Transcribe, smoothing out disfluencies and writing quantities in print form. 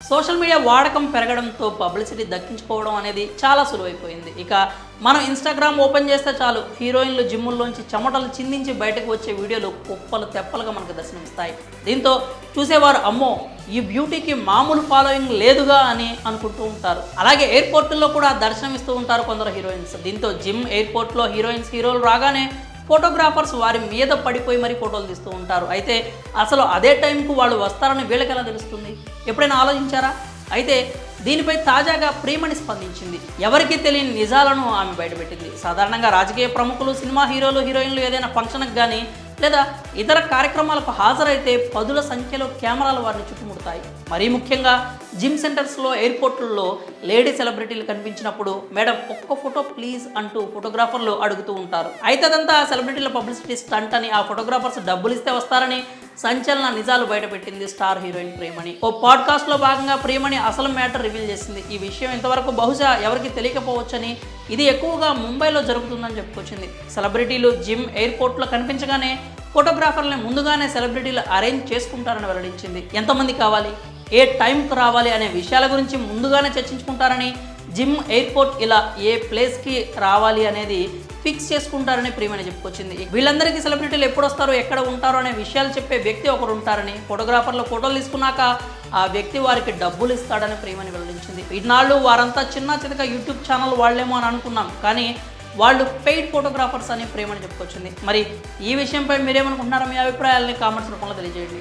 Social media వాడకం పెరగడంతో publicity దక్కించుకోవడం అనేది చాలా సులువైపోయింది. ఇక మనం ఇన్స్టాగ్రామ్ ఓపెన్ చేస్తే చాలు హీరోయిన్లు జిమ్ముల్లోంచి చెమటలు చిందించి బయటకు వచ్చే వీడియోలు కుప్పలు తెప్పలుగా మనకు దర్శనమిస్తాయి. దీంతో చూసేవారు అమ్మో ఈ బ్యూటీకి మామూలు ఫాలోయింగ్ లేదుగా అని అనుకుంటూ ఉంటారు. అలాగే ఎయిర్పోర్టుల్లో కూడా దర్శనమిస్తూ ఉంటారు కొందరు హీరోయిన్స్. దీంతో జిమ్ ఎయిర్పోర్ట్లో హీరోలు రాగానే ఫోటోగ్రాఫర్స్ వారి మీద పడిపోయి మరీ ఫోటోలు తీస్తూ ఉంటారు. అయితే అసలు అదే టైంకు వాళ్ళు వస్తారని వీళ్ళకి ఎలా తెలుస్తుంది? ఎప్పుడైనా ఆలోచించారా? అయితే దీనిపై తాజాగా ప్రియమణి స్పందించింది. ఎవరికీ తెలియని నిజాలను ఆమె బయటపెట్టింది. సాధారణంగా రాజకీయ ప్రముఖులు, సినిమా హీరోయిన్లు ఏదైనా ఫంక్షన్కి కానీ లేదా ఇతర కార్యక్రమాలకు హాజరైతే పదుల సంఖ్యలో కెమెరాలు వారిని చుట్టుముడతాయి. మరీ ముఖ్యంగా జిమ్ సెంటర్స్లో, ఎయిర్పోర్టుల్లో లేడీ సెలబ్రిటీలు కనిపించినప్పుడు మేడం ఒక్క ఫోటో ప్లీజ్ అంటూ ఫోటోగ్రాఫర్లు అడుగుతూ ఉంటారు. అయితే అదంతా సెలబ్రిటీల పబ్లిసిటీ స్టంట్ అని, ఆ ఫోటోగ్రాఫర్స్ డబ్బులు ఇస్తే వస్తారని సంచలన నిజాలు బయటపెట్టింది స్టార్ హీరోయిన్ ప్రియమణి. ఓ పాడ్కాస్ట్లో భాగంగా ప్రియమణి అసలు మ్యాటర్ రివీల్ చేసింది. ఈ విషయం ఇంతవరకు బహుశా ఎవరికి తెలియకపోవచ్చని, ఇది ఎక్కువగా ముంబైలో జరుగుతుందని చెప్పుకొచ్చింది. సెలబ్రిటీలు జిమ్, ఎయిర్పోర్ట్లో కనిపించగానే ఫోటోగ్రాఫర్లని ముందుగానే సెలబ్రిటీలు అరేంజ్ చేసుకుంటారని వెల్లడించింది. ఎంతమంది కావాలి, ఏ టైంకు రావాలి అనే విషయాల గురించి ముందుగానే చర్చించుకుంటారని, జిమ్, ఎయిర్పోర్ట్ ఇలా ఏ ప్లేస్కి రావాలి అనేది ఫిక్స్ చేసుకుంటారని ప్రియమణి చెప్పుకొచ్చింది. వీళ్ళందరికీ సెలబ్రిటీలు ఎప్పుడు వస్తారో, ఎక్కడ ఉంటారో అనే విషయాలు చెప్పే వ్యక్తి ఒకరు ఉంటారని, ఫోటోగ్రాఫర్లు ఫోటోలు తీసుకున్నాక ఆ వ్యక్తి వారికి డబ్బులు ఇస్తాడని ప్రియమణి వెల్లడించింది. ఇన్నాళ్ళు వారంతా చిన్న చితక యూట్యూబ్ ఛానల్ వాళ్ళేమో అని అనుకున్నాం, కానీ వాళ్ళు పెయిడ్ ఫోటోగ్రాఫర్స్ అని ప్రియమణి చెప్పుకొచ్చింది. మరి ఈ విషయంపై మీరేమనుకుంటున్నారో మీ అభిప్రాయాలని కామెంట్స్ రూపంలో తెలియజేయండి.